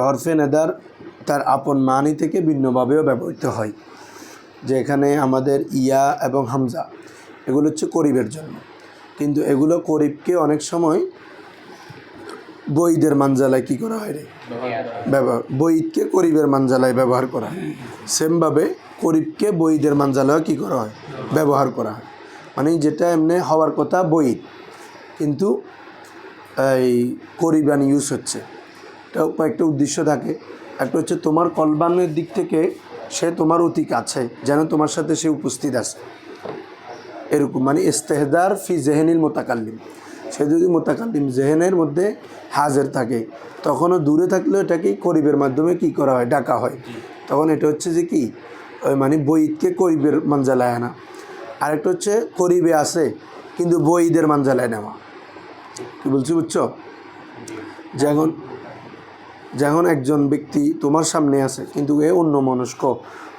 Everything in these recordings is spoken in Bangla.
হরফে নেদার তার আপন মানি থেকে ভিন্নভাবেও ব্যবহৃত হয়, যে এখানে আমাদের ইয়া এবং হামজা এগুলো হচ্ছে করিবের জন্য, কিন্তু এগুলো করিবকে অনেক সময় বঈদের মানজালায় কী করা হয় রে ব্যবহার, বঈদকে করিবের মানজালায় ব্যবহার করা হয়। সেমভাবে করিবকে বঈদের মানজালায় কী করা হয়, ব্যবহার করা হয়। মানে যেটা এমনি হওয়ার কথা বঈদ, কিন্তু এই করিবান ইউজ হচ্ছে। এটা কয়েকটা উদ্দেশ্য থাকে। একটা হচ্ছে তোমার কলবানের দিক থেকে সে তোমার অতি কাছে, যেন তোমার সাথে সে উপস্থিত আছে, এরকম। মানে ইস্তেহদার ফি জেহেনিল মোতাকাল্লিম, সে যদি মোতাকাল্লিম জেহেনের মধ্যে হাজির থাকে, তখনও দূরে থাকলেও এটাকে করিবের মাধ্যমে কি করা হয়, ডাকা হয়। তখন এটা হচ্ছে যে কি, মানে বঈদকে করিবের মানজালায় আনা। আরেকটা হচ্ছে করিবে আছে কিন্তু বঈদের মানজালায় নেওয়া। কী বলছি বুঝছো? যখন একজন ব্যক্তি তোমার সামনে আছে কিন্তু এ অন্যমনস্ক,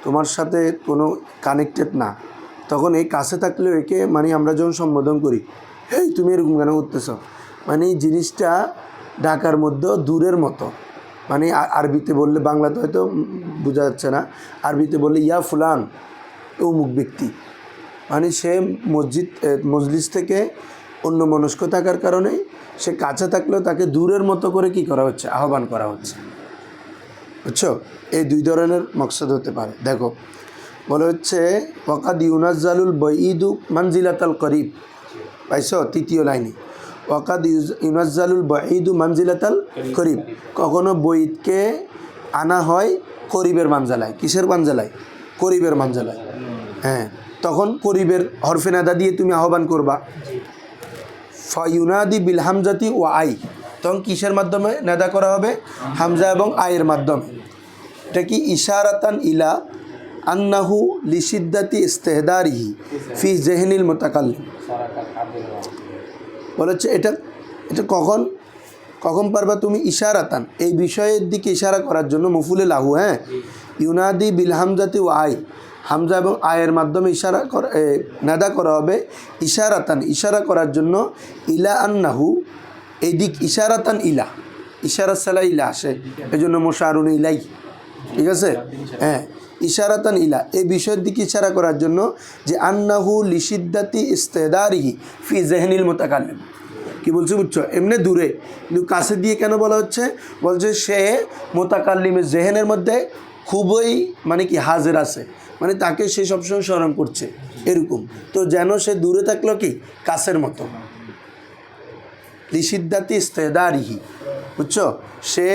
তোমার সাথে কোনো কানেক্টেড না, তখন এই কাছে থাকলেও একে মানে আমরা যখন সম্বোধন করি, এই তুমি এরকম কেন করতেছ, মানে এই জিনিসটা ঢাকার মধ্যেও দূরের মতো। মানে আরবিতে বললে, বাংলাতে হয়তো বোঝা যাচ্ছে না, আরবিতে বললে ইয়া ফুলান, অমুক ব্যক্তি, মানে সে মজলিস থেকে অন্যমনস্ক থাকার কারণে সে কাছে থাকলেও তাকে দূরের মতো করে কি করা হচ্ছে, আহ্বান করা হচ্ছে। বুঝছো? এই দুই ধরনের মকসদ হতে পারে। দেখো, বলে হচ্ছে ওয়াকাদ ইউনাজ্জালুল বঈদু মানজিলাতাল করিব, পাইছো? তৃতীয় লাইনে ওয়াকাদ ইউনাজ্জালুল বঈদু মানজিলাতাল করিব, কখনো বঈদকে আনা হয় করিবের মানজালায়। কিসের মানজালায়? করিবের মানজালায়। হ্যাঁ, তখন করিবের হরফে নাদা দিয়ে তুমি আহ্বান করবা। ফায়ুনাদি বিল হামজাতি ও আই, তখন কিসের মাধ্যমে নাদা করা হবে? হামজা এবং আয়ের মাধ্যমে। এটা কি ইশারাতান ইলা আন্নাহু লিশিদ্দাতি ইস্তেহদারিহি ফি জেহনিল মুতাকাল্লিম। বলেছে এটা কখন পারবা তুমি? ইশারাতান, এই বিষয়ের দিকে ইশারা করার জন্য, মফুলে লাহু। হ্যাঁ, ইউনাদি বিল হামজাতি ও আই, হামজা এবং আয়ের মাধ্যমে ইশারা করা, নাদা করা হবে। ইশারাতান, ইশারা করার জন্য। ইলা আন্নাহু, এই দিক ইশারাতান ইলা, ইশারা সালা ইলা আসে, এই জন্য মোশারুন ইলাই। ঠিক আছে? হ্যাঁ, ইশারাতান ইলা, এই বিষয়ের দিকে ইশারা করার জন্য যে আন্নাহু লিশিদ্দাতি ইস্তেহদারিহি ফি জেহনিল মুতাকাল্লিম। কি বলছি বুঝছো? এমনি দূরে, কিন্তু কাছে দিয়ে কেন বলা হচ্ছে? বলছে সে মুতাকাল্লিমের জেহেনের মধ্যে খুবই মানে কি হাজির আছে, মানে তাকে সে সবসময় স্মরণ করছে, এরকম। তো যেন সে দূরে থাকলো কি কাছের মতো। লিশিদ্দাতি ইস্তেহদারিহি, বুঝছো? সে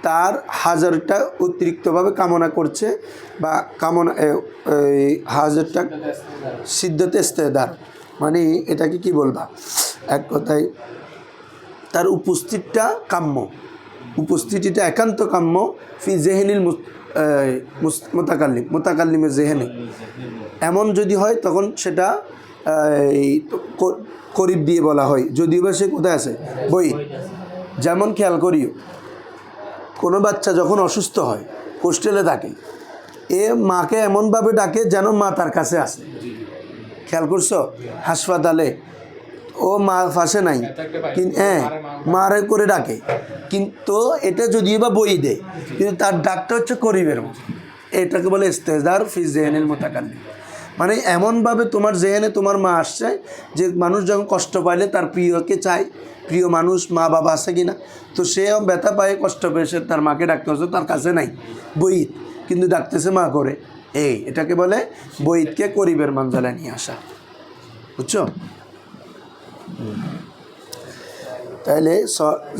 তার হাজারটা অতিরিক্তভাবে কামনা করছে, বা কামনা হাজারটা সিদ্ধতে ইস্তেহদার, মানে এটাকে কি বলবা, এক কথায় তার উপস্থিতিটা কাম্য, উপস্থিতিটা একান্ত কাম্য। ফি জেহেনিল মোতাকাল্লিমের জেহেনে এমন যদি হয়, তখন সেটা করিব দিয়ে বলা হয়, যদিও বা সে কোথায় আছে, বই। যেমন খেয়াল করিও, কোনো বাচ্চা যখন অসুস্থ হয়, হোস্টেলে থাকে, এ মাকে এমনভাবে ডাকে যেন মা তার কাছে আসে। খেয়াল করছো? হাসপাতালে ও মা ফাঁসে নাই, কিন্তু হ্যাঁ মারে করে ডাকে, কিন্তু এটা যদিও বা বই দেয়, কিন্তু তার ডাকটা হচ্ছে করিবের মতো। এটাকে বলে ইস্তেহদার ফি জেহেনিল মুতাকাল্লিম। মানে এমনভাবে তোমার জেহেনে তোমার মা আসছে, যে মানুষ যখন কষ্ট পাইলে তার প্রিয়কে চায়, প্রিয় মানুষ মা বাবা আছে কি না, তো সেও ব্যথা পায়, কষ্ট পেয়ে সে তার মাকে ডাকতে হচ্ছে, তার কাছে নাই বঈদ, কিন্তু ডাকতেছে মা করে। এটাকে বলে বঈদকে করিবের মানজালায় নিয়ে আসা। বুঝছো? তাইলে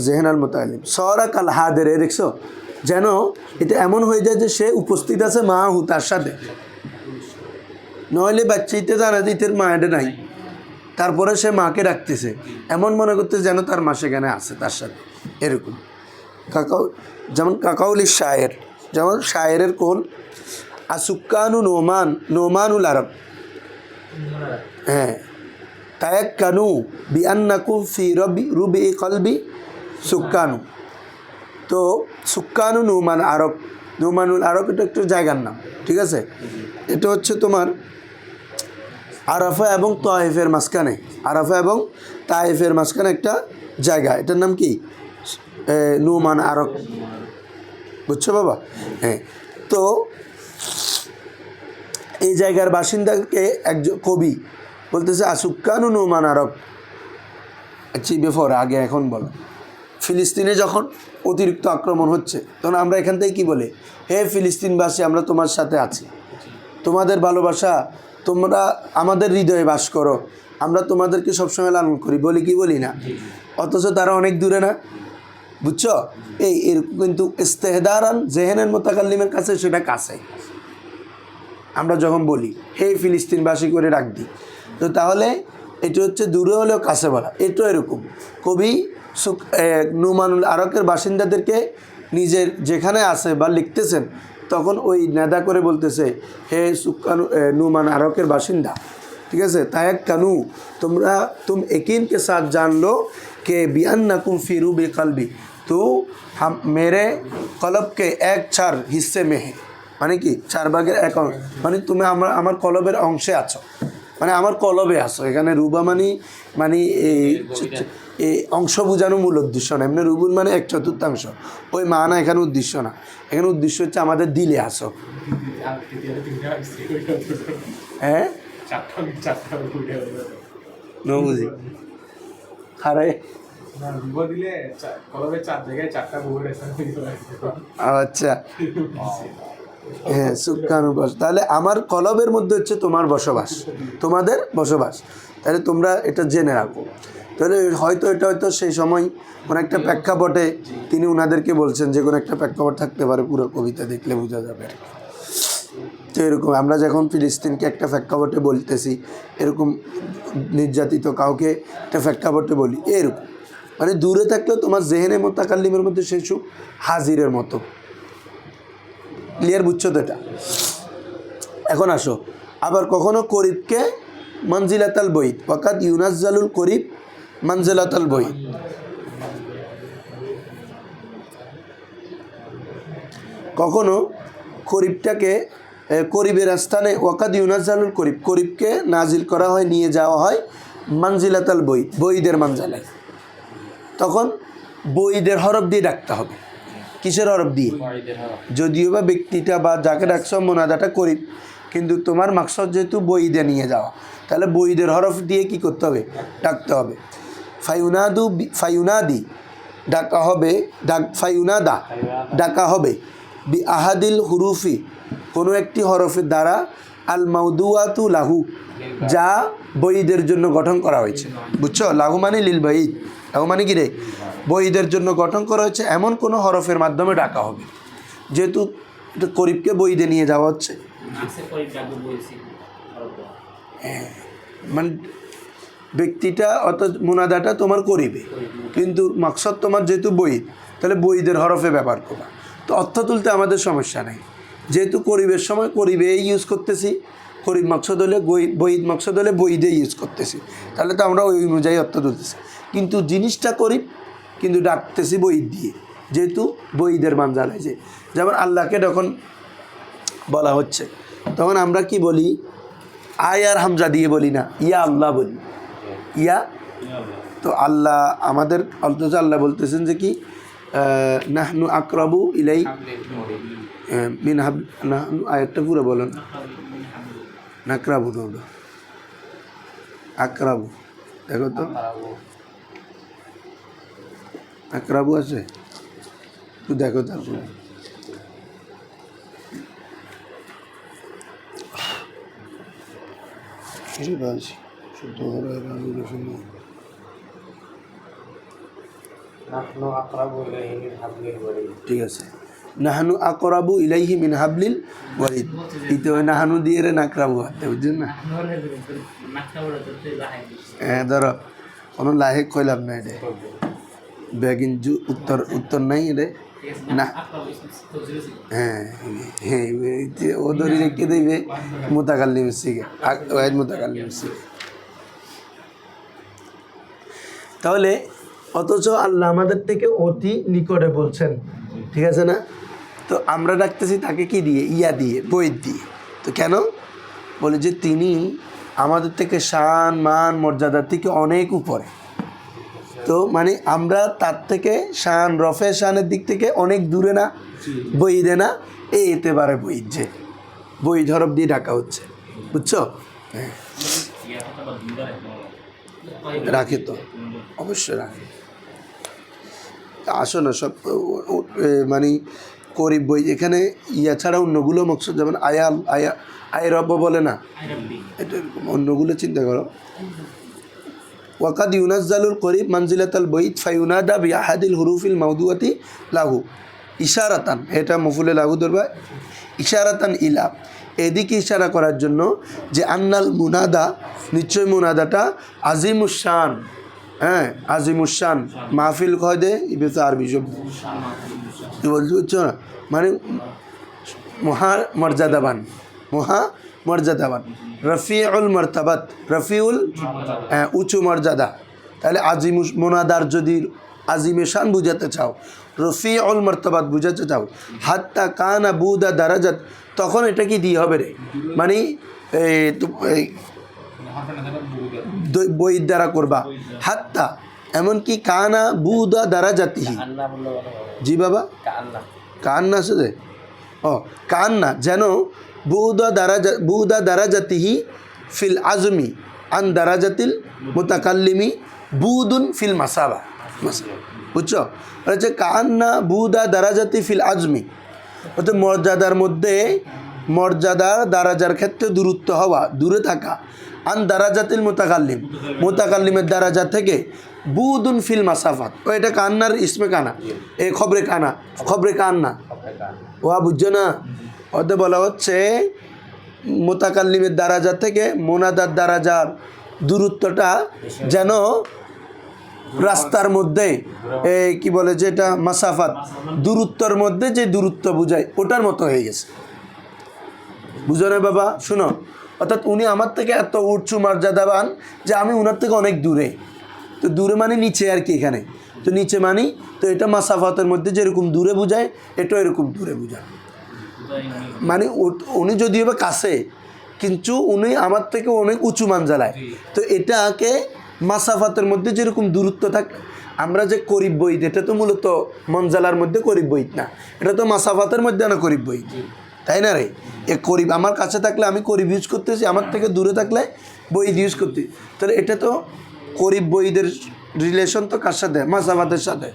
জেহেনাল মুতাকাল্লিম সরা কাল হাদের, দেখছো? যেন এটা এমন হয়ে যায় যে সে উপস্থিত আছে মা হু তার সাথে, নইলে বাচ্চাইতে জানা যে ইতের মায়ের নাই, তারপরে সে মাকে ডাকতেছে, এমন মনে করতেছে যেন তার মা সেখানে আছে তার সাথে, এরকম। যেমন কাকাউলি শায়ের, যেমন শায়েরের কোল আসুকানু নোমানুল আরব। হ্যাঁ, তায়াক্কানু বিআন্নাকুম ফি রুবি কলবি সুক্কানু। তো সুক্কানু নোমান আরব, নোমানুল আরব এটা একটু জায়গার নাম। ঠিক আছে? এটা হচ্ছে তোমার আরাফা এবং তায়েফের মাঝখানে, আরাফা এবং তায়েফের মাঝখানে একটা জায়গা, এটার নাম কি? নুমান আরক, বুঝছো বাবা? হ্যাঁ, তো এই জায়গার বাসিন্দাকে একজন কবি বলতেছে আসুক্কানু নুমান আরক। আচ্ছা বেফর আগে এখন বলো, ফিলিস্তিনে যখন অতিরিক্ত আক্রমণ হচ্ছে তখন আমরা এখান থেকে কী বলে, হে ফিলিস্তিনবাসী আমরা তোমার সাথে আছি, তোমাদের ভালোবাসা, তোমরা আমাদের হৃদয়ে বাস করো, আমরা তোমাদেরকে সবসময় লালন করি, বলি কি বলি না? অথচ তারা অনেক দূরে না, বুঝছো? এর কিন্তু ইস্তেহদারান জেহেনের মোতাকাল্লিমের কাছে সেটা কাছে। আমরা যখন বলি হে ফিলিস্তিনবাসী করে ডাক দিই, তো তাহলে এটা হচ্ছে দূরে হলেও কাছে বলা। এটাও এরকম কবি নুমানুল আরকের বাসিন্দাদেরকে নিজের যেখানে আছে বা লিখতেছেন তখন ওই নেদা করে বলতেছে হে সুকানু নুমান আরকের বাসিন্দা, ঠিক আছে? তায়াক কানু তোমরা তুম একিনকে সাথ জান লো কে বিআন্নাকুম ফি রুবি কলবি, তো हम मेरे कलब के एक चार हिस्से में है, মানে কি 4 ভাগের 1 অংশ, মানে তুমি আমার কলবের অংশে আছো, মানে আমার কলবে আছো। এখানে রুবা মানে এই অংশ বোঝানো মূল উদ্দেশ্য না, এমনি রুবুন মানে 1/4 ওই মানা এখানে উদ্দেশ্য না, এখানে উদ্দেশ্য হচ্ছে আমাদের দিলে আসো। হ্যাঁ বুঝি আরে আচ্ছা হ্যাঁ সুকানু বস, তাহলে আমার কলবের মধ্যে হচ্ছে তোমার বসবাস, তোমাদের বসবাস, তাহলে তোমরা এটা জেনে রাখো। তাহলে হয়তো সেই সময় কোনো একটা প্রেক্ষাপটে তিনি ওনাদেরকে বলছেন, যে কোনো একটা প্রেক্ষাপট থাকতে পারে, পুরো কবিতা দেখলে বোঝা যাবে। তো এরকম আমরা যখন ফিলিস্তিনকে একটা প্রেক্ষাপটে বলতেছি, এরকম নির্যাতিত কাউকে একটা প্রেক্ষাপটে বলি, এরকম মানে দূরে থাকলেও তোমার জেহেনে মোতাকাল্লিমের মধ্যে সেই সুখ হাজিরের মতো। ক্লিয়ার, বুঝছো তো এটা? এখন আসো, আবার কখনো করিবকে মঞ্জিলাতাল বইত, ওয়াকাদ ইউনাজ্জালুল করিব মঞ্জিলাতাল বইত। কখনো করিবটাকে করিবের স্থানে ওয়াকাদ ইউনাজ্জালুল করিব, করিবকে নাজিল করা হয়, নিয়ে যাওয়া হয় মঞ্জিলাতাল বইত, বইদের মানজালায়। তখন বইদের হরফ দিয়ে ডাকতে হবে। কিসের হরফ দিয়ে? যদিও বা ব্যক্তিটা বা যাকে ডাকছ মোনাদাটা করিব, কিন্তু তোমার মাকসদ যেহেতু বইদে নিয়ে যাওয়া, তাহলে বইদের হরফ দিয়ে কি করতে হবে? ডাকতে হবে। ফায়ুনাদি ডাকা হবে, ফায়ুনাদা ডাকা হবে বি আহাদিল হুরুফি, কোনো একটি হরফের দ্বারা, আল মাউদুয়াতু লাহু, যা বইদের জন্য গঠন করা হয়েছে। বুঝছো? লাহু মানে লিল বঈদ, লাহু মানে কি রে? বইদের জন্য গঠন করা হয়েছে এমন কোনো হরফের মাধ্যমে ডাকা হবে, যেহেতু করিবকে বইদে নিয়ে যাওয়া হচ্ছে। মানে ব্যক্তিটা অত মুনাদাটা তোমার করিবে, কিন্তু মাকসদ তোমার যেহেতু বইদ, তাহলে বইদের হরফে ব্যবহার করবা। তো অর্থ তুলতে আমাদের সমস্যা নেই, যেহেতু করিবের সময় করিবে ইউজ করতেছি, করিব মাকসদ হলে বইদ মাকসদ হলে বইদে ইউজ করতেছি, তাহলে তো আমরা ওই অনুযায়ী অর্থ তুলতেছি। কিন্তু জিনিসটা করিব, কিন্তু ডাকতেছি বইদ দিয়ে, যেহেতু বইদের মানজাল হয়েছে। যেমন আল্লাহকে যখন বলা হচ্ছে তখন আমরা কি বলি? আয় আর হামজা দিয়ে বলি না, ইয়া আল্লাহ বলি, ইয়া। তো আল্লাহ আমাদের, অথচ আল্লাহ বলতেছেন যে কি নাহনু আকরাবু ইলাই মিন হাব, নাহনু, আয়াতটা পুরো বলেন, নাকরাবু না আকরাবু, দেখো তো আকরাবু আছে, তুই দেখো তারপরে। ঠিক আছে, নাহানু আকরাবু ইলাইহি মিন হাবলিল ওয়ারিদ, ইতে ওই নাহানু দিয়ে রে নাকরাবু হাতে, বুঝছেন না? হ্যাঁ ধরো কোনো লাহেক কইলাম না, এটা বেগিন উত্তর নাই রে না। হ্যাঁ হ্যাঁ, ও ধরে রেখে দেবে মোতাকাল্লিম শিখে, মোতাকাল্লিম শিখে। তাহলে অথচ আল্লাহ আমাদের থেকে অতি নিকটে বলছেন, ঠিক আছে না? তো আমরা ডাকতেছি তাকে কি দিয়ে? ইয়া দিয়ে, বইদ দিয়ে। তো কেন? বলে যে তিনি আমাদের থেকে শান মান মর্যাদার থেকে অনেক উপরে, তো মানে আমরা তার থেকে শান রফে শানের দিক থেকে অনেক দূরে না, বইদে না, এই এতে পারে বই যে বই হরফ দিয়ে ডাকা হচ্ছে, বুঝছো? হ্যাঁ রাখে তো অবশ্যই রাখে। আসো না সব মানে করিব বই এখানে ইয়া ছাড়া অন্যগুলো মকসুদ, যেমন আয়াল আয় রব্ব বলে না, এটা অন্যগুলো চিন্তা করো। ওয়াকাদ ইউনাজ্জালুল করিব মানজিলাতাল বইত ফায়ুনাদা বিআহাদিল হুরুফিল মাউদুয়াতি লাহু ইশারাতান, এটা মফুলে লাহু ধরবা, ইশারাতান ইলা, এদিকে ইশারা করার জন্য যে আন্নাল মুনাদা, নিশ্চয় মুনাদাটা আজিমুশান, হ্যাঁ আজিমুশান, মাহফিল কয় দে ইবেতে আরবি শব্দ কি বলছি, বুঝছো না? মানে মহা মর্যাদাবান, মহা মর্যাদাবান, রফিউল মর্তাবাত, রফিউল উঁচু মর্যাদা। তাহলে মোনাদার যদি আজিমে শান বুঝাতে চাও, রফিউল মর্তাবাত বুঝাতে চাও, হাত্তা কানা বুদা দারাজাত, তখন এটা কি দিয়ে হবে রে, মানে বই দ্বারা করবা, হাত্তা এমনকি কানা বুদা দারাজাতিহি, জি বাবা কান্না আছে যে, ও কান্না যেন বুদা দারাজাতিহি ফিল আজমি আন দারাজাতিল মুতাকাল্লিমি বুদুন ফিল মাসাবা, বুঝছো? হচ্ছে কান্না বুদা দারাজাতি ফিল আজমি, অর্থাৎ মর্যাদার মধ্যে, মর্যাদার দারাজার ক্ষেত্রে দূরত্ব হওয়া, দূরে থাকা, আন দারাজাতিল মুতাকাল্লিম, মুতাকাল্লিমের দারাজা থেকে, বুদুন ফিল মাসাফাত, ও এটা কান্নার ইসমে কানা, এ খবরে কানা, খবরে কান্না, ওয়া বুঝছো না? ওতে বলা হচ্ছে মুতাকাল্লিমের দারাজা থেকে মোনাদার দারাজার দূরত্বটা যেন রাস্তার মধ্যে কি বলে যে এটা মাসাফাত, দূরত্বর মধ্যে যে দূরত্ব বুঝায় ওটার মতো হয়ে গেছে, বুঝো না বাবা? শুনো, অর্থাৎ উনি আমার থেকে এত উচ্চ মর্যাদাবান যে আমি ওনার থেকে অনেক দূরে, তো দূরে মানে নিচে আর কি, এখানে তো নিচে মানি, তো এটা মাসাফাতের মধ্যে যেরকম দূরে বুঝায় এটাও এরকম দূরে বুঝায়, মানে উনি যদিও বা কাছে কিন্তু উনি আমার থেকে অনেক উঁচু মানজালায়, তো এটাকে মাসাফাতের মধ্যে যেরকম দূরত্ব থাকে, আমরা যে করিব বইত এটা তো মূলত মনজালার মধ্যে করিব বইত না, এটা তো মাসাফাতের মধ্যে না করিব বইত, তাই না রে? এ করিব আমার কাছে থাকলে আমি করিব ইউজ করতেছি, আমার থেকে দূরে থাকলে বইদ ইউজ করতে, তাহলে এটা তো করিব বইদের রিলেশন তো কার সাথে? মাসাফাতের সাথে।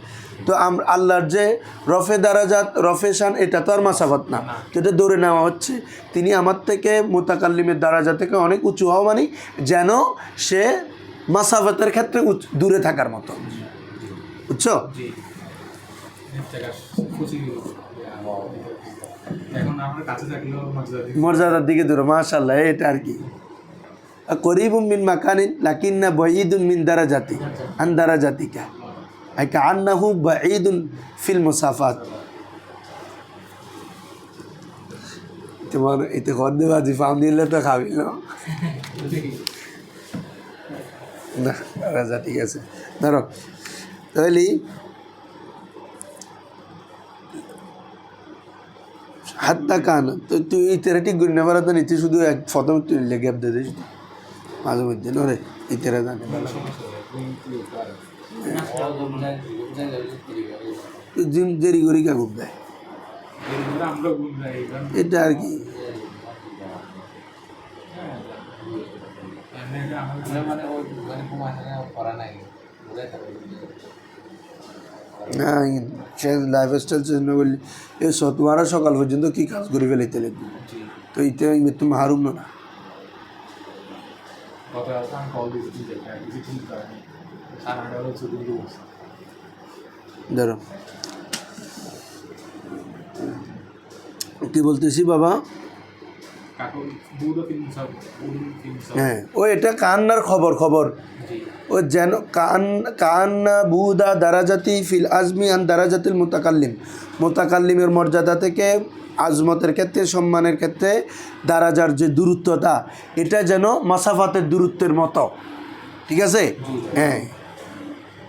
তো আল্লাহর যে রফে দারাজাত, রফে শান, এটা তো আর মাসাফাত না, তো এটা ধরে নেওয়া হচ্ছে তিনি আমার থেকে মুতাকাল্লিমের দারাজা থেকে অনেক উঁচু হওয়া, মানে যেন সে মাসাফাতের ক্ষেত্রে দূরে থাকার মতো, বুঝছো? মর্যাদার দিকে দূরে, মাশাআল্লাহ, এটা আর কি করিবুম মিন মাকানিন লাকিন্না বাঈদুন মিন দারাজাতি আন দারাজাতিকা, আই কাআন্নাহু বাঈদুন ফিল মুসাফাত। তোমার এতে খদ্দে বাজি ফাম দিলে তো খাবি না, না রাজা ঠিক আছে ধরো, তাহলে হাত্তা কান, তো তুই ইতেরা ঠিক গুণ নেবার তো নিতে, শুধু এক প্রথম তুই লেগে আপ দিস মাঝে মধ্যে নরে ইতেরা জানে জিম দেরি করি কা ঘুম দেয়, এটা আর কি না সে লাইফস্টাইল চেঞ্জ না করলে এই সতওয়ারা সকাল পর্যন্ত কী কাজ করে ফেলাইতে লাগবে, তো এইটা মৃত্যু মাহরুম না। ধরো কি বলতেছি বাবা, হ্যাঁ ও এটা কান্নার খবর ও যেন কান্না বুদা দারাজাতি ফিল আজমি আন দারাজাতিল মুতাকাল্লিমের মর্যাদা থেকে আজমতের ক্ষেত্রে, সম্মানের ক্ষেত্রে দারাজার যে দূরত্বটা, এটা যেন মাসাফাতের দূরত্বের মতো, ঠিক আছে? হ্যাঁ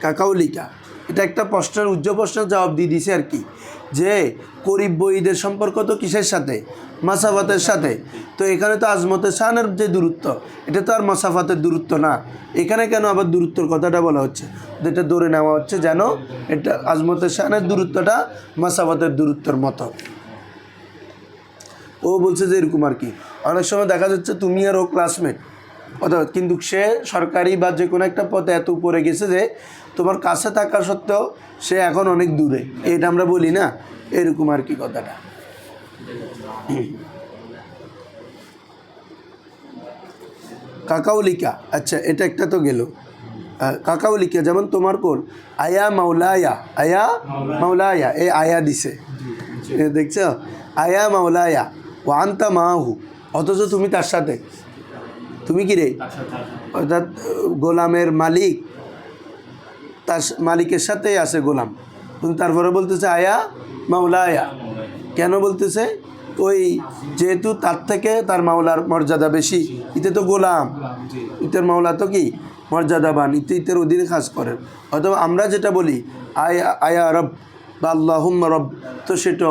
কাকাউলিকা এটা একটা প্রশ্নের উজ্জ্বল প্রশ্নের জবাব দিয়ে দিছে আর কি, যে করিব বইদের সম্পর্ক তো কিসের সাথে, মাসাফাতের সাথে। তো এখানে তো আজমতে শানের যে দূরত্ব, এটা তো আর মাসাফাতের দূরত্ব না। এখানে কেন আবার দূরত্বর কথাটা বলা হচ্ছে, যেটা ধরে নেওয়া হচ্ছে যেন এটা আজমতে শানের দূরত্বটা মাসাফাতের দূরত্বর মতো। ও বলছে যে এরকম আর কি, অনেক সময় দেখা যাচ্ছে তুমি আর ও ক্লাসমেট, অর্থাৎ কিন্তু সে সরকারি বা যে কোনো একটা পথে এত উপরে গেছে যে তোমার কাছে থাকা সত্ত্বেও সে এখন অনেক দূরে, এটা আমরা বলি না, এরকম আর কি কথাটা। কাকাউলিকা, আচ্ছা এটা একটা তো গেল। কাকাউলিকা যেমন তোমার কোল, আয়া মাওলায়া, আয়া মাওলায়া, এই আয়া দিছে, দেখছ, আয়া মাওলায়া ও আন্তা মাহু, অথচ তুমি তার সাথে, তুমি কি রে, অর্থাৎ গোলামের মালিক তার মালিকের সাথেই আছে গোলাম, তুমি তারপরে বলতেছে আয়া মাওলায়া, কেন বলতেছে, ওই যেহেতু তার থেকে তার মাওলার মর্যাদা বেশি, ইতে তো গোলাম, ইতের মাওলা তো কি মর্যাদাবান, ইতের অধীনে কাজ করেন। অথবা আমরা যেটা বলি আয়া আয়া রব বা আল্লাহুম্মা রব, তো সেটা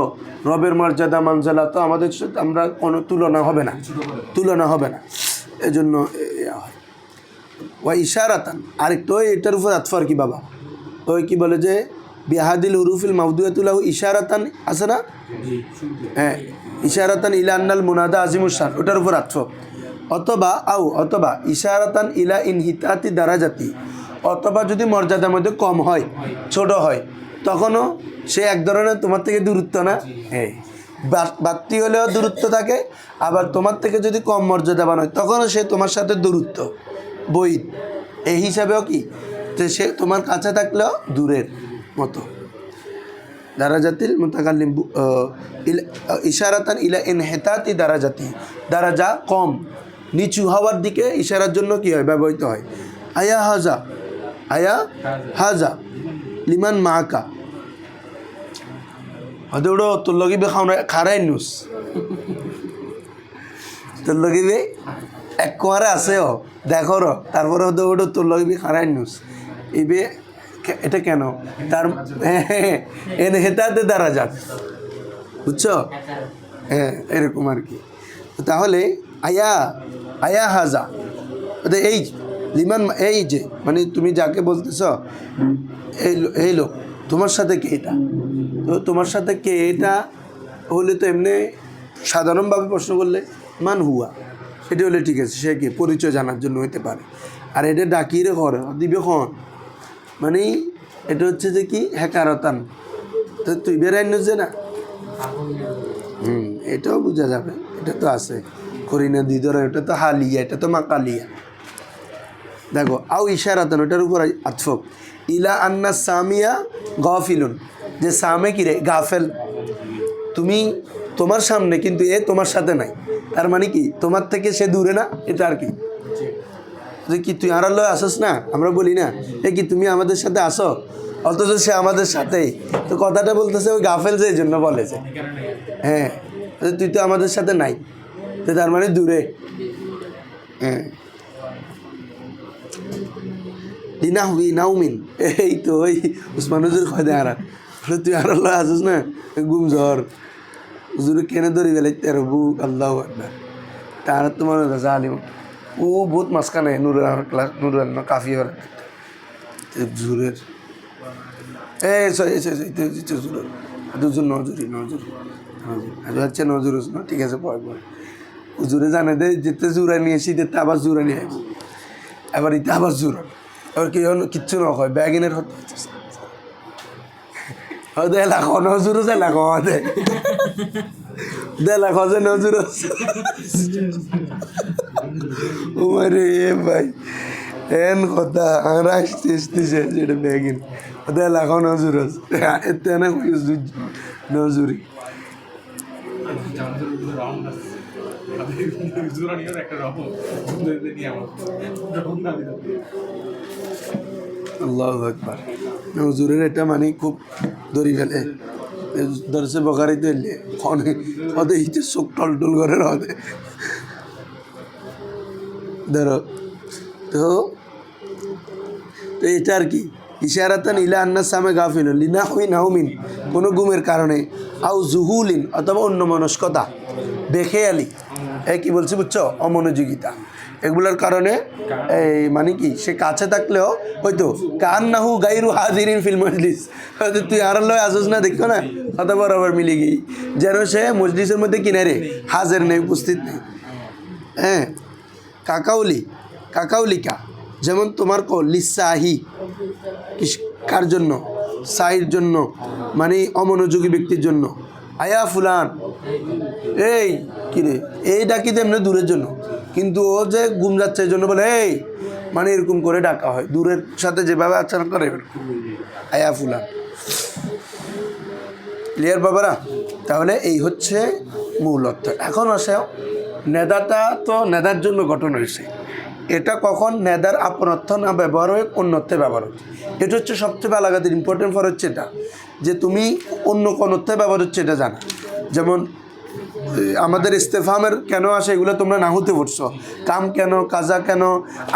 রবের মর্যাদা মানজালা তো আমাদের সাথে আমরা কোনো তুলনা হবে না, তুলনা হবে না, এজন্য হয়। ওয়া ইশারাতান, আরেকটা এটার উপর আতফার কি বাবা, ওই কি বলে যে বিহাদিল হুরুফিল মাউদুয়াতুল্লাহ ইশারাতান আছে না, হ্যাঁ, ইশারাতান ইলা আন্নাল মুনাদা আজিমুশান, ওটার উপর আতফ। অথবা অথবা ইশারাতান ইলা ইনহিতাতি দারাজাতি, অথবা যদি মর্যাদার মধ্যে কম হয়, ছোট হয়, তখনও সে এক ধরনের তোমার থেকে দূরত্ব না, হ্যাঁ, বাড়তি হলেও দূরত্ব থাকে, আবার তোমার থেকে যদি কম মর্যাদাবান হয় তখনও সে তোমার সাথে দূরত্ব বই, এই হিসাবেও কি যে সে তোমার কাছে থাকলেও দূরের মতো। দারাজাতিল মুতাকাল্লিম ইশারাতান ইলা ইনহিতাতি দারাজাতি, দারাজা কম নিচু হওয়ার দিকে ইশারার জন্য কি হয়, ব্যবহৃত হয়। আয়া হাজা, আয়া হাজা লিমান মাকা, হয়তো ওটা তোর লগিবে খারাই নুস, তোর লগিবে এক কোয়ারে আছে ও দেখো র, তারপরে হয়তো ওটা তোর লগিবে খারাই নুস, এবে এটা কেন, তার এন হেতাতে দারাজাত, বুঝছো, হ্যাঁ এরকম আর কি। তাহলে আয়া আয়া হাজা, এই লিমান, এই যে মানে তুমি যাকে বলতেছ এই লোক, তোমার সাথে কে এটা, তো তোমার সাথে কে এটা হলে তো এমনি সাধারণভাবে প্রশ্ন করলে মান হুয়া, এটা হলে ঠিক আছে, সে কে পরিচয় জানার জন্য হতে পারে। আর এটা ডাকিয়ে ঘর দিবে খন, মানে এটা হচ্ছে যে কি হ্যাকারতান, তো তুই বেড়াই যে না, এটাও বোঝা যাবে, এটা তো আছে করিনা দিদর, এটা তো হালিয়া, এটা তো মাকালিয়া। দেখো আও ইশারাতান, ওটার উপর আতফক, ইলা আন্না সামিয়া গাফিলুন, যে সামে কি রে গাফেল, তুমি তোমার সামনে কিন্তু এ তোমার সাথে নাই, তার মানে কি তোমার থেকে সে দূরে না, এটা আর কি, যে কি তুই আর লয় আসস না, আমরা বলি না এ কি তুমি আমাদের সাথে আসো, অথচ সে আমাদের সাথেই, তো কথাটা বলতেছে ওই গাফেল যে এই জন্য বলেছে, হ্যাঁ তুই তো আমাদের সাথে নাই, তো তার মানে দূরে, হ্যাঁ। লিনাহবি নাউমিন, এই তো ওই উসমান হুজুর কয় দেয়, আর তুই আর লয় আসিস না গুম জ্বর হুজুর কেনে ধরি বেলাই তেরো বুক আল্লাহ আকবার, তার তো মনে হচ্ছে আলিম ও বহুত মাঝখানে নুরের ক্লাস, নুরের কাফি হল হুজুরের, এই হুজুর দুজন নজুরি নজুরি নজুরি হচ্ছে নজুর না, ঠিক আছে পর হুজুরে জানে দে যেতে জুড়া নিয়ে এসি, যেতে আবার জুড়া নিয়ে আইব, এবার ইতে আবার জুড়া, এবার কি কিচ্ছু না হয় ব্যাগিনের হতে হয়তো এলাকা নজুর আছে, এলাকা হতে এলাকা যে নজুর আছে রে ভাই, এন কথা আর আসতেছে যেটা ব্যাগিন ওদের এলাকা নজুর আছে, এতে না নজুরি। আল্লাহু আকবার, নজুরের এটা মানে খুব ধরি ফেলে, ধরছে বকারিতে এলে হদে ইতে চোখ টলটল করে হদে ধরো, তো এটা আর কি ইশারাতান ইলা আন্না সামে গাফিলুন লিনাহউই নাউমিন, কোনো ঘুমের কারণে, আও জুহুলিন অথবা অন্যমনস্কতা, বেখেয়ালি, কি বলছি বুঝছো, অমনোযোগিতা, এগুলোর কারণে এই মানে কি সে কাছে থাকলেও হয়তো কান্নাহু গাইরু হাজিরিন ফিল মজলিস, হয়তো তুই আর লয় আসস না, দেখো না কত বরাবর মিলে গিয়ে, যেন সে মজলিসের মধ্যে কিনারে হাজির নেই, উপস্থিত নেই। হ্যাঁ, কাকাউলিকা, যেমন তোমার লিসাহি, কার জন্য, সাহির জন্য, মানে অমনোযোগী ব্যক্তির জন্য, আয়া ফুলান, এই কিরে, এই ডাকি তেমনি দূরের জন্য, কিন্তু ও যে ঘুম যাচ্ছে এই জন্য বলে এই, মানে এরকম করে ডাকা হয়, দূরের সাথে যেভাবে আচরণ করে, আয়া ফুলান। ক্লিয়ার বাবারা? তাহলে এই হচ্ছে মূল অর্থ। এখন আসে নেদাটা, তো নেদার জন্য গঠন হয়েছে, এটা কখন নেদার আপন অর্থ না ব্যবহার হয়ে অন্য অর্থে ব্যবহার হচ্ছে, এটা হচ্ছে সবচেয়ে বালাগাতের ইম্পর্টেন্ট ফর হচ্ছে এটা, যে তুমি অন্য কোন অর্থে ব্যবহার হচ্ছে এটা জানা। যেমন আমাদের ইস্তেফামের কেন আসে, এগুলো তোমরা নাহুতে পড়ছো, কাম কেন, কাজা কেন,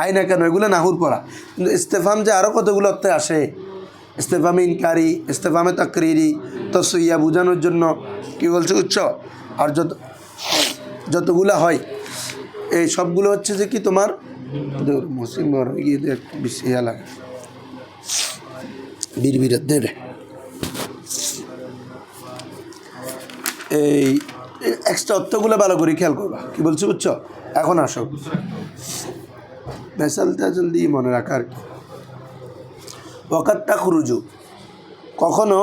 আয়না কেন, এগুলো নাহুর পড়া, কিন্তু ইস্তেফাম যে আরও কতগুলো অর্থে আসে, ইস্তেফামে ইনকারি, ইস্তেফামে তাকরিরি, তসইয়া বোঝানোর জন্য, কী বলছে উচ্চ, আর যতগুলো হয় এই সবগুলো হচ্ছে যে কি তোমার মুসলিম গিয়ে বেশি লাগে বীর এই এক্সট্রা অর্থগুলো ভালো করে খেয়াল করবা, কি বলছি বুঝছো। এখন আসো মেসাল তেসাল দিয়ে মনে রাখা আর কি। ওয়াকাত্তা খুরুজু, কখনো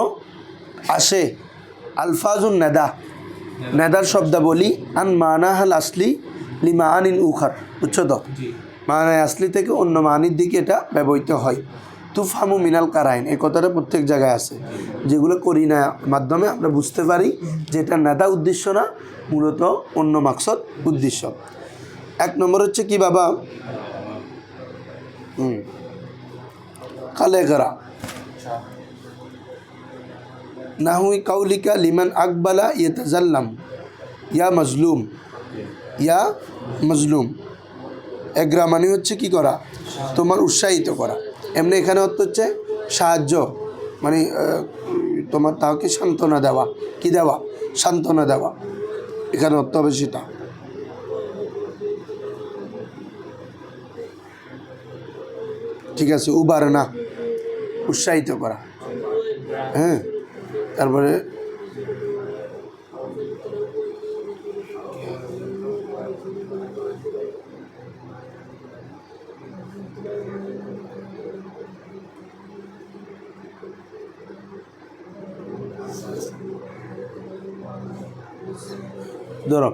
আসে আলফাজুন নেদা, নেদার শব্দাবলী, আন মানাহাল আসলি লিমা আনিন উখার, বুঝছো তো, মানে আসলি থেকে অন্য মানির দিকে এটা ব্যবহৃত হয়। তুফহামু মিনাল কারাইন, এই কথাটা প্রত্যেক জায়গায় আছে, যেগুলো করি না মাধ্যমে আমরা বুঝতে পারি যে এটা নেদা উদ্দেশ্য না, মূলত অন্য মাকসদ উদ্দেশ্য। এক নম্বর হচ্ছে কি বাবা, কালেগরা নাহুই কাউলিকা লিমান আকবালা ইয়াতাজাল্লাম ইয়া মজলুম, ইয়া মজলুম, এগ্রা মানে হচ্ছে কি করা, তোমার উৎসাহিত করা, এমনি এখানে অর্থ হচ্ছে সাহায্য, মানে তোমার তাকে সান্ত্বনা দেওয়া, কি দেওয়া, সান্ত্বনা দেওয়া, এখানে অর্থ হবে সেটা। ঠিক আছে, উবারনা, উৎসাহিত করা। হ্যাঁ, তারপরে ধরো,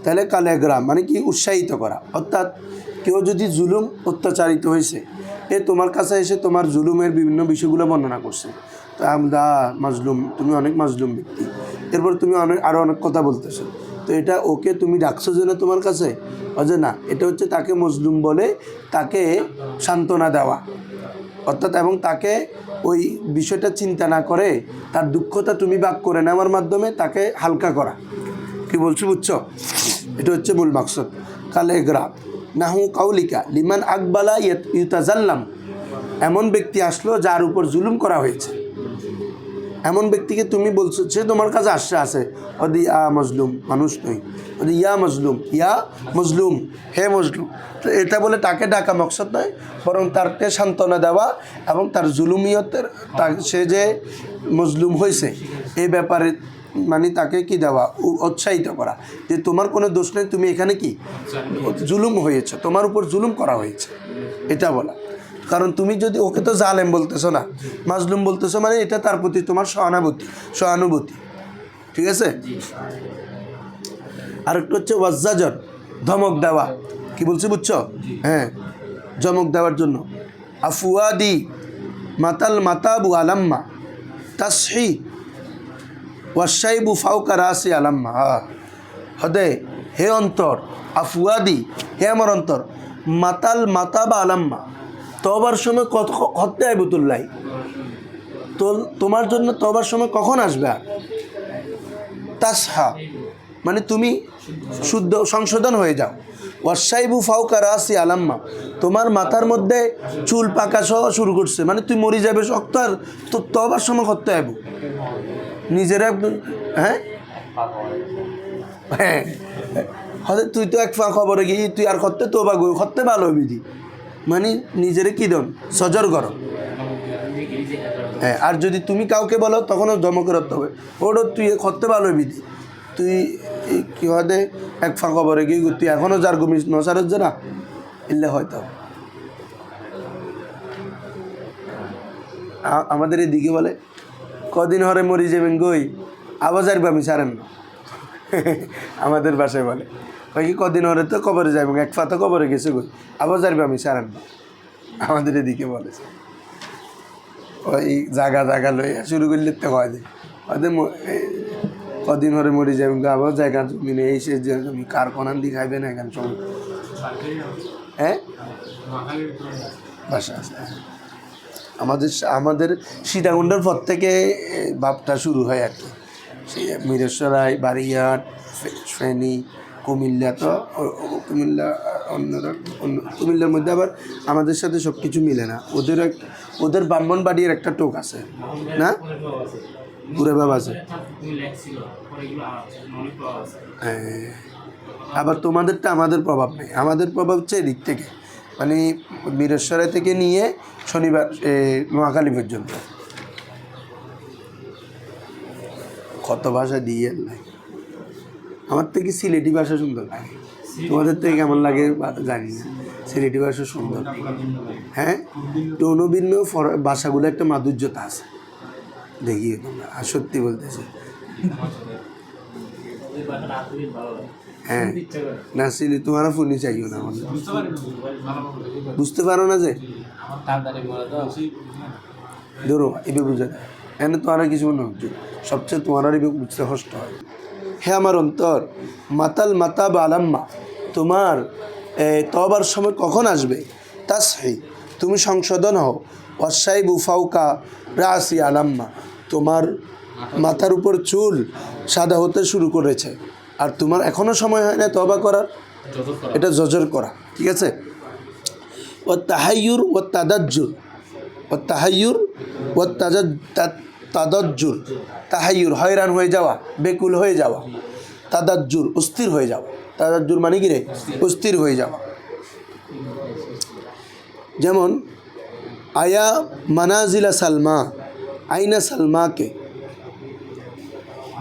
তাহলে কালেগ্রাম মানে কি, উৎসাহিত করা, অর্থাৎ কেউ যদি জুলুম অত্যাচারিত হয়েছে, তোমার কাছে এসে তোমার জুলুমের বিভিন্ন বিষয়গুলো বর্ণনা করছে, তো আমরা মাজলুম, তুমি অনেক মাজলুম ব্যক্তি, এরপর তুমি আরও অনেক কথা বলতেছো, তো এটা ওকে তুমি ডাকছো যে না তোমার কাছে, অজে না, এটা হচ্ছে তাকে মজলুম বলে তাকে সান্ত্বনা দেওয়া, অর্থাৎ এবং তাকে ওই বিষয়টা চিন্তা না করে তার দুঃখটা তুমি ভাগ করে নেওয়ার মাধ্যমে তাকে হালকা করা, কি বলছো বুঝছো, এটা হচ্ছে মূল মাকসদ। কালেগ্রা নাহু কাউলিকা লিমান আকবালা ইউতাজাল্লাম, এমন ব্যক্তি আসলো যার উপর জুলুম করা হয়েছে, এমন ব্যক্তিকে তুমি বলছো, সে তোমার কাছে আসছে ওদি ইয়া মজলুম, মানুষ নই, ওদি ইয়া মজলুম, ইয়া মজলুম, হে মজলুম, তো এটা বলে তাকে ডাকা মকসদ নয়, বরং তারকে সান্ত্বনা দেওয়া এবং তার জুলুমিয়তের, সে যে মজলুম হয়েছে এই ব্যাপারে মানে তাকে কি দেওয়া, উৎসাহিত করা, যে তোমার কোনো দোষ নেই, তুমি এখানে কি জুলুম হয়েছে, তোমার উপর জুলুম করা হয়েছে, এটা বলা। কারণ তুমি যদি ওকে তো জালেম বলতেছো না, মাজলুম বলতেছো, মানে এটা তার প্রতি তোমার সহানুভূতি, ঠিক আছে। আরেকটা হচ্ছে ওয়াজ্জাজর, ধমক দেওয়া, কি বলছি বুঝছো, হ্যাঁ, ধমক দেওয়ার জন্য। আফুয়াদি মাতাল মাতাবু আলাম্মা তাসহি ওয়াসাইবু ফাউকা রাসি আলাম্মা, হদে হে অন্তর, আফুয়াদি হে আমার অন্তর, মাতাল মাতাবা আলাম্মা, তবার সময় হতে আইবুতুল্লাহ, তো তোমার জন্য তবার সময় কখন আসবে, আর তাসহা মানে তুমি শুদ্ধ সংশোধন হয়ে যাও, ওয়াসাইবু ফাউকা রাসি আলাম্মা, তোমার মাথার মধ্যে চুল পাকা সহ শুরু করছে, মানে তুই মরে যাবে শক্ত, আর তো তবার সময় করতে আইব নিজের একদম। হ্যাঁ হ্যাঁ, হয়তো তুই তো এক খবরে গিয়ে তুই আর করতে তো বা করতে ভালো বিধি, মানে নিজেরে কি দন সজর করো। হ্যাঁ, আর যদি তুমি কাউকে বলো তখনও ধমক করতে হবে, ওটা তুই করতে ভালো বিধি, তুই কি হতে এক খবরে গিয়ে তুই এখনও যার ঘুমিস নসার হচ্ছে না, এলে হয়তো আমাদের এদিকে বলে কদিন হরে মরি যাবেন গই আবার যাইব আমি সারেন না। আমাদের বাসায় বলে কি কদিন হরে তো কবরে যাইব, এক ফাতা কবরে গেছে গই আবার যাইব আমি সারেন না। আমাদের এদিকে বলেছে ওই জাগা জাগা লই শুরু করলে তো হয় হয়তো কদিন হরে মরি যাবেন আবার জায়গা জমি নেই, সে জমি কার কোনান দিয়ে খাইবেন এখান সময়। হ্যাঁ বাসা আছে আমাদের সীতাকুণ্ডের পর থেকে ভাবটা শুরু হয় আর কি, সেই মিরেশ্বরাই, বারিয়াট, ফেনী, কুমিল্লা, তো কুমিল্লা কুমিল্লার মধ্যে আবার আমাদের সাথে সব কিছু মিলে না, ওদের ব্রাহ্মণবাড়ির একটা টোক আছে না, পুরে বাবা আছে। হ্যাঁ, আবার তোমাদেরটা আমাদের প্রভাব নেই, আমাদের প্রভাব হচ্ছে এদিক থেকে, মানে বীরেশ্বরাই থেকে নিয়ে শনিবার নোয়াখালী পর্যন্ত কত ভাষা দিয়ে লাগে। আমার থেকে সিলেটি ভাষা সুন্দর লাগে, তোমাদের থেকে কেমন লাগে জানি না, সিলেটি ভাষা সুন্দর। হ্যাঁ, টনভিন্ন ভাষাগুলো একটা মাধুর্যতা আছে, দেখিয়ে তোমরা, আর সত্যি বলতেছে। হ্যাঁ না সিলি তোমারা ফোনই চাইও না, আমাদের বুঝতে পারো না যে ধরো এবার বুঝে এনে তোমারা কিছু মনে হচ্ছে, সবচেয়ে তোমারা এবার বুঝতে কষ্ট হয়। হে আমার অন্তর, মাতাল মাতাব আলাম্মা, তোমার তবার সময় কখন আসবে, তাসহি, তুমি সংশোধন হও, অসাই বুফাউকা রাসি আলাম্মা, তোমার মাথার উপর চুল সাদা হতে শুরু করেছে, আর তোমার এখনও সময় হয় না তওবা করার, এটা জজর করা, ঠিক আছে। ও তাহাইয়ুর ও তাদাজ্জুর, ও তাহাইয়ুর ও তাদাজ্জুর, তাহাইয়ুর হয়রান হয়ে যাওয়া, বেকুল হয়ে যাওয়া, তাদাজ্জুর অস্থির হয়ে যাওয়া, তাদাজ্জুর মানে কি রে, অস্থির হয়ে যাওয়া। যেমন আয়া মানাজিলা সালমা, আইনা সালমাকে,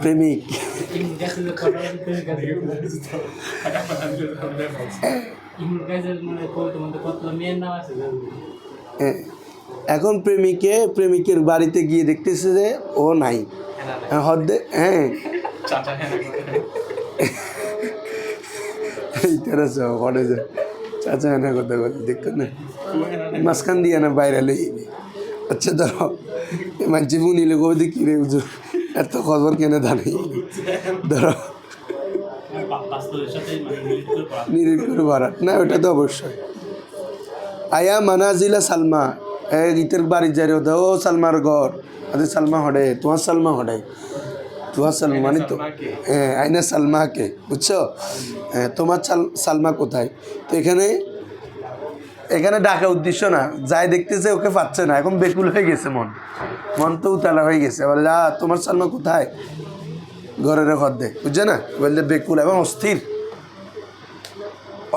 প্রেমিক এখন প্রেমিকের বাড়িতে গিয়ে দেখতেছে যে ও নাই, হদ্দে হ্যাঁ চাচা হ্যাঁ কথা বলি দেখো না, মাঝখান দিয়ে না বাইরে লই। আচ্ছা ধরো মানছি বুনিলে কবি কি রে হুজুর এত খবর কেনে দাঁড়াই, ধরো নিরিট করে বাড়াট না, ওটা তো অবশ্যই। আয়া মানাজিলা সালমা, গীতের বাড়ির যাই ও সালমার ঘর, সালমা হডে, তোমার সালমা হডে, তোমার সালমা মানে তো হ্যাঁ আইনা সালমাকে, বুঝছো, তোমার সালমা কোথায়, তো এখানে ডাকা উদ্দেশ্য না, যাই দেখতেছে ওকে পাচ্ছে না, এখন বেকুল হয়ে গেছে, মন তো উতালা হয়ে গেছে, বলে তোমার সালমা কোথায়, ঘরের ঘর দে, বুঝছে না, বললে বেকুল এবং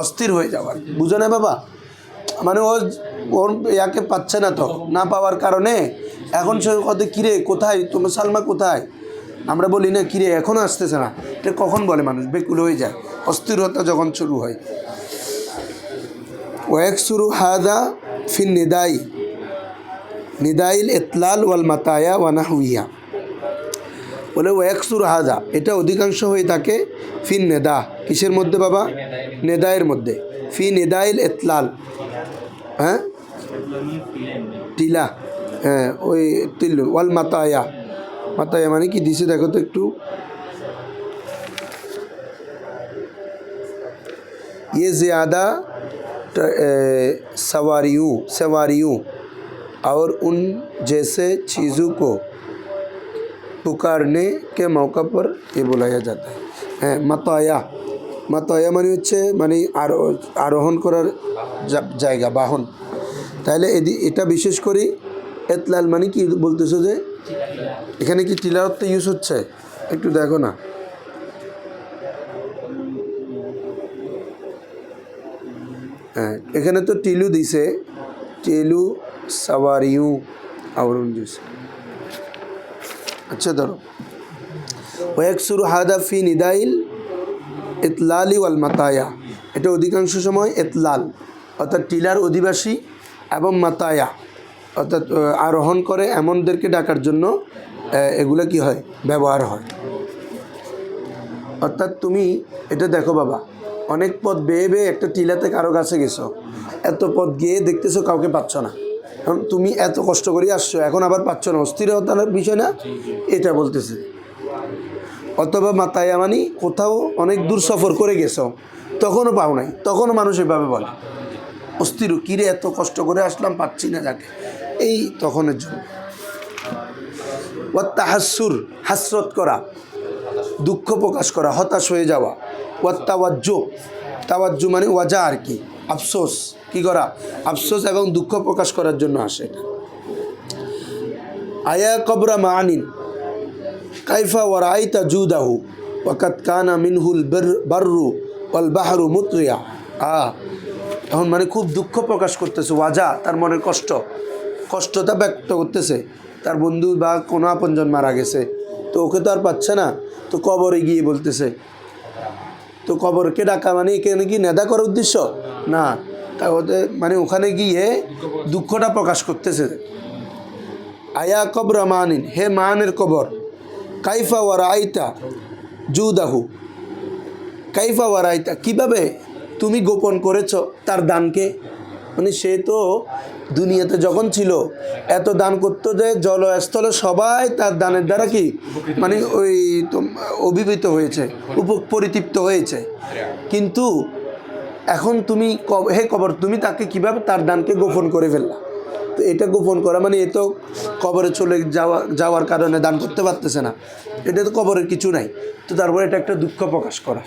অস্থির হয়ে যাওয়ার, বুঝো না বাবা, মানে ওর ইয়াকে পাচ্ছে না, তো না পাওয়ার কারণে এখন সে কত কিরে কোথায় তোমার সালমা কোথায়, আমরা বলি না কিরে এখনও আসতেছে না, এটা কখন বলে মানুষ, বেকুল হয়ে যায়, অস্থিরতা যখন শুরু হয়। ওয়াকসুরু হাদা ফিন নিদাইল ইতলাল ওয়াল মাতায়া ওয়া নাহউইহা, বলে ওয়াকসুরু হাদা, এটা অধিকাংশ হয়ে থাকে ফিন নেদা, কিসের মধ্যে বাবা, নেদায়ের মধ্যে, ফি নিদাইল ইতলাল, হ্যাঁ টিলা, হ্যাঁ ওই তিল, ওয়াল মাতায়া, মাতায়া মানে কি দিছে দেখো তো একটু, ये ज़्यादा सवारियों और उन जैसे चीज़ों को पुकारने के मौका पर ये बुलाया जाता है। मताया মাতায়া মানে হচ্ছে মানে আরোহণ করার জায়গা, বাহন। তাহলে এটা বিশেষ করে এতলাল মানে কি বলতেছো যে এখানে কি তিলাওয়াত ইউজ হচ্ছে? একটু দেখো না। হ্যাঁ, এখানে তো টিলু দিছে, টিলু সাওয়ারিউ আওরুন দিছে। আচ্ছা ধরো, ওয়াকসুরু হাদা ফি নিদাইল ইতলালি ওয়াল মাতায়া। এটা অধিকাংশ সময় ইতলাল অর্থাৎ টিলার অধিবাসী এবং মাতায়া অর্থাৎ আরোহণ করে এমনদেরকে ডাকার জন্য এগুলো কি হয়, ব্যবহার হয়। অর্থাৎ তুমি এটা দেখো বাবা, অনেক পথ বেয়ে বেয়ে একটা টিলাতে কারো কাছে গেছো, এত পথ গিয়ে দেখতেছো কাউকে পাচ্ছ না, কারণ তুমি এত কষ্ট করে আসছো, এখন আবার পাচ্ছ না, অস্থিরতার বিষয় না, এটা বলতেছে। অথবা মাতায়া মানে কোথাও অনেক দূর সফর করে গেছো, তখনও পাও নাই, তখনও মানুষ এভাবে বলে অস্থির, কিরে এত কষ্ট করে আসলাম পাচ্ছি না যাকে, এই তখনের জন্য। ওয়া তাহাসসুর, হাসরত করা, দুঃখ প্রকাশ করা, হতাশ হয়ে যাওয়া। ওয়া তাওয়াজ্জু, তাওয়াজ্জু মানে ওয়াজা আর কি, আফসোস, কি করা, আফসোস এবং দুঃখ প্রকাশ করার জন্য আসে। আয়া কবরা মানিন কাইফা ওয়ারাইতা জুদাহু ওয়াকাত কানা মিনহুল বাররু ওয়াল বাহরু মুতরিয়া। এখন মানে খুব দুঃখ প্রকাশ করতেছে, ওয়াজা তার মনের কষ্ট, কষ্টটা ব্যক্ত করতেছে। তার বন্ধু বা কোনো আপনজন মারা গেছে, তো ওকে তো আর পাচ্ছে না, তো কবরে গিয়ে বলতেছে। তো কবরকে ডাকা মানে এখানে কি নেদা করার উদ্দেশ্য না, তা ওদের মানে ওখানে গিয়ে দুঃখটা প্রকাশ করতেছে। আয়া কবরা মানিন, হে মানের কবর, কাইফা ওয়ারাইতা জুদাহু, কাইফা ওয়ারাইতা, কীভাবে তুমি গোপন করেছ তার দানকে। মানে সে তো দুনিয়াতে যখন ছিল এত দান করতো যে জলস্থলে সবাই তার দানের দ্বারা কি মানে ওই অভিভূত হয়েছে, পরিতৃপ্ত হয়েছে। কিন্তু এখন তুমি হে কবর, তুমি তাকে কিভাবে তার দানকে গোপন করে ফেললা। তো এটা গোপন করা মানে এ তো কবরে চলে যাওয়ার কারণে দান করতে পারতেছে না, এটা তো কবরের কিছু নাই। তো তারপরে এটা একটা দুঃখ প্রকাশ করা,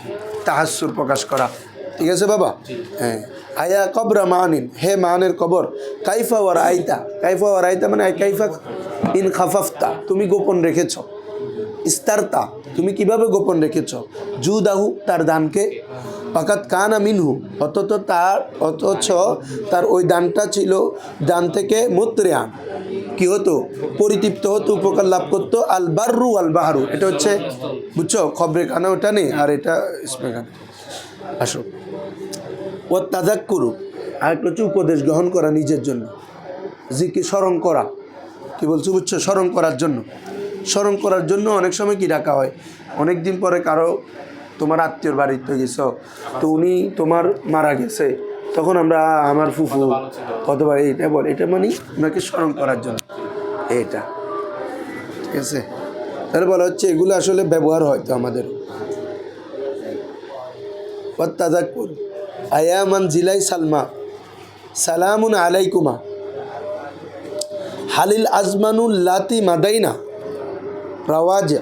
তাহাস্সুর প্রকাশ করা। ঠিক আছে বাবা? হ্যাঁ। আয়া কবরা মানিন, হে মানের কবর, কাইফা ওয়ার আইতা, কাইফা ওয়ার আইতা মানে কাইফা ইন খাফাফতা, তুমি গোপন রেখেছ, ইস্তারতা, তুমি কিভাবে গোপন রেখেছ, জুদাহু, তার দানকে, পাকাত কানা মিনহু, অথচ তার ওই দানটা ছিল, দান থেকে মুতরিয়ান, কি হতো, পরিতৃপ্ত হতো, উপকার লাভ করতো। আল বাররু আল বাহারু, এটা হচ্ছে বুঝছো, খবরে কানা ওটা নেই, আর এটা ইসমে কানা। আসো, ও তাজাক্কুরু, আরেকটা হচ্ছে উপদেশ গ্রহণ করা নিজের জন্য, জিকে স্মরণ করা, কি বলছো বুঝছো, স্মরণ করার জন্য। স্মরণ করার জন্য অনেক সময় কি ডাকা হয়, অনেক দিন পরে কারো তোমার আত্মীয়র বাড়িতে গেছ, তো উনি তোমার মারা গেছে, তখন আমরা আমার ফুফু কতবার এইটা বল, এটা মানে ওনাকে স্মরণ করার জন্য এটা। ঠিক আছে, তাহলে বলা হচ্ছে এগুলো আসলে ব্যবহার হয়তো আমাদের। ওয়াত্তাযাক্কুর, আয়া মানজিলাই সালমা সালামুন আলাইকুমা হালিল আজমানুল লাতি মাদাইনা রাওয়াজা।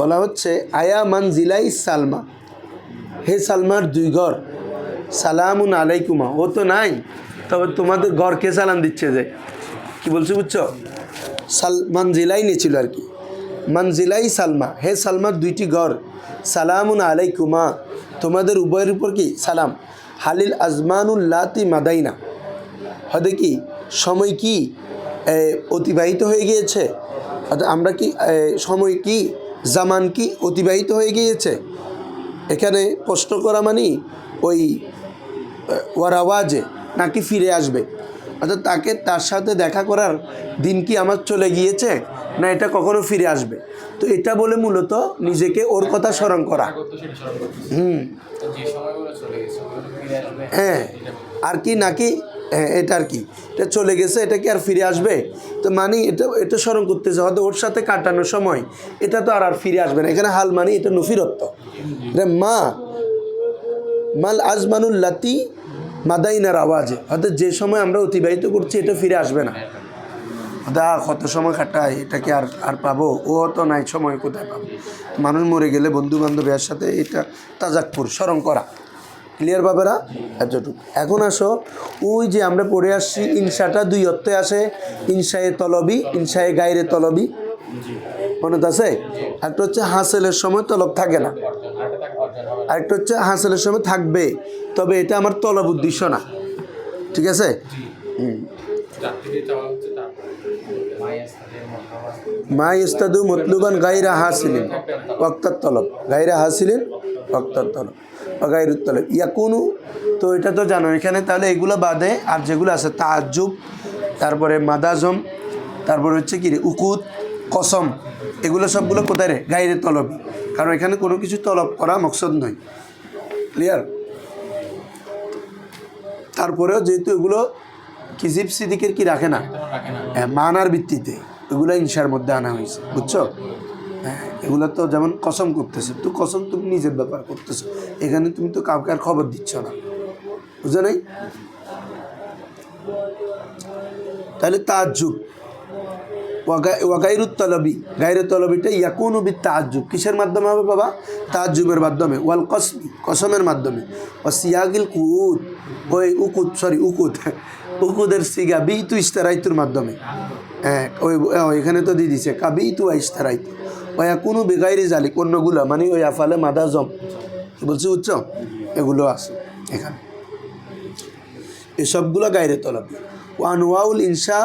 বলা হচ্ছে আয়া মানজিলাই সালমা, হে সালমার দুই ঘর, সালামুন আলাইকুমা, ও তো নাই, তবে তোমাদের ঘরকে সালাম দিচ্ছে যে, কি বলছো বুঝছো, মানজিলাই নিয়েছিল আর কি, মানজিলাই সালমা, হে সালমার দুইটি ঘর, সালামুন আলাইকুমা, তোমাদের উভয়ের উপর কি সালাম, হালিল আজমানুল লাতি মাদাইনা, হয়তো কি সময় কি অতিবাহিত হয়ে গিয়েছে, অর্থাৎ আমরা কি সময় কি, জামান কি অতিবাহিত হয়ে গিয়েছে। এখানে প্রশ্ন করা মানে ওই ওয়ারাওয়াজে, নাকি ফিরে আসবে, অর্থাৎ তার সাথে দেখা করার দিন কি আমার চলে গিয়েছে, না এটা কখনো ফিরে আসবে। তো এটা বলে মূলত নিজেকে ওর কথা স্মরণ করা। হ্যাঁ, আর কি নাকি এটা আর কি, এটা চলে গেছে, এটা কি আর ফিরে আসবে, তো মানে এটা স্মরণ করতেছে, হয়তো ওর সাথে কাটানোর সময় এটা তো আর ফিরে আসবে না। এখানে হাল মানে এটা নফিরত্ব, এটা মাল আজমানুল লাতি মাদাইনার আওয়াজে, অর্থাৎ যে সময় আমরা অতিবাহিত করছি এটা ফিরে আসবে না। কত সময় কাটায়, এটা কি আর আর পাবো? ও তো নাই, সময় কোথায় পাবো? মানুষ মরে গেলে বন্ধু বান্ধবের সাথে এটা তাজাক্কুর স্মরণ করা। ক্লিয়ার বাবেরা? এতটুকু। এখন আসো, ওই যে আমরা পড়ে আসছি ইনসাটা দুই অর্থে আসে, ইনসায়ে তলবি, ইনসায়ে গায়রে তলবি, মনে আছে? একটা হচ্ছে হাসিলের সময় তলব থাকে না, আরেকটা হচ্ছে হাসিলের সময় থাকবে, তবে এটা আমার তলব উদ্দেশ্য না। ঠিক আছে? মা ইস্তাদু মতলুবান গায়রা হাসিলিন ওয়াক্তাত তলব, গায়রা হাসিলিন ওয়াক্তাত তলব বা গায়রুত তলব ইয়াকুনু। তো এটা তো জানো এখানে, তাহলে এগুলো বাদে আর যেগুলো আছে তাজ্জুব, তারপরে মাদাজম, তারপরে হচ্ছে কি রে উকুদ, কসম, এগুলো সবগুলো কোথায় রে? গায়রে তলব, কারণ এখানে কোনো কিছু তলব করা মকসদ নয়। ক্লিয়ার? তারপরেও যেহেতু এগুলো কিজিব সিদিকের কি রাখে না, মানার ভিত্তিতে এগুলো ইনসার মধ্যে আনা হয়েছে, বুঝছো? হ্যাঁ, এগুলো তো যেমন কসম করতেছে, তো কসম তুমি নিজের ব্যাপার করতেছো, এখানে তুমি তো কাউকে আর খবর দিচ্ছ না, বুঝো নাই? তাহলে তাজ্জুব ওয়াগাইরুত তলবি, গায়রে তলবিটা ইয়াকুনু বিত তাজ্জুব, কিসের মাধ্যমে হবে বাবা? তাজ্জুবের মাধ্যমে। ওয়াল কসমি, কসমের মাধ্যমে। ও সিয়াগিল কুদ, ওই উকুদ উকুদের সিগা বিতু ইস্তারাইতুর মাধ্যমে। হ্যাঁ, ওই এখানে তো দিয়ে দিছে কাবিতু ইস্তারাইতু। ওয়াকুনু বিগাইরি জালিক, অন্যগুলো মানে ওই আফালে মাদাজম কি বলছি, বুঝছো? এগুলো আছে এখানে, এসবগুলো গায়রে তলবি। ওয়ানওয়াউল ইনসা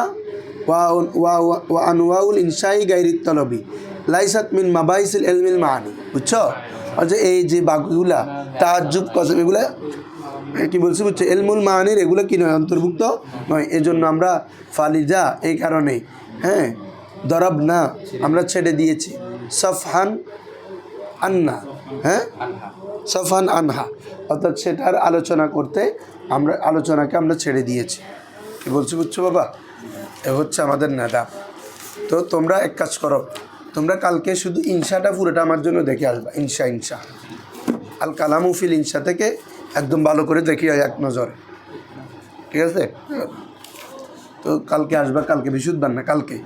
ওয়া আনওয়াউল ইনসাই গায়রি তলবি লাইসাত মিন মাবাইসিল ইলমিল মানি, বুঝছো? আচ্ছা, এই যে বাকিগুলা তাজ্জুব, কসম, এগুলা কি বলছি, বুঝছো? ইলমুল মানির এগুলো কি নয়, অন্তর্ভুক্ত নয়। এজন্য আমরা ফালিজা এই কারণে, হ্যাঁ, দরব না, আমরা ছেড়ে দিয়েছি সফহান আন্না, হ্যাঁ, সফহান আনহা, অর্থাৎ সেটার আলোচনা করতে আমরা আলোচনাকে আমরা ছেড়ে দিয়েছি। কি বলছি, বুঝছো বাবা? এ হচ্ছে আমাদের নেতা। তো তোমরা এক কাজ করো, তোমরা কালকে শুধু ইনসাটা পুরোটা আমার জন্য দেখে আসবা। ইনসা আল কালামু ফিল ইনসা থেকে একদম ভালো করে দেখি এক নজরে, ঠিক আছে? তো কালকে আসবা, কালকে বিশুদ্ধবার না, কালকে।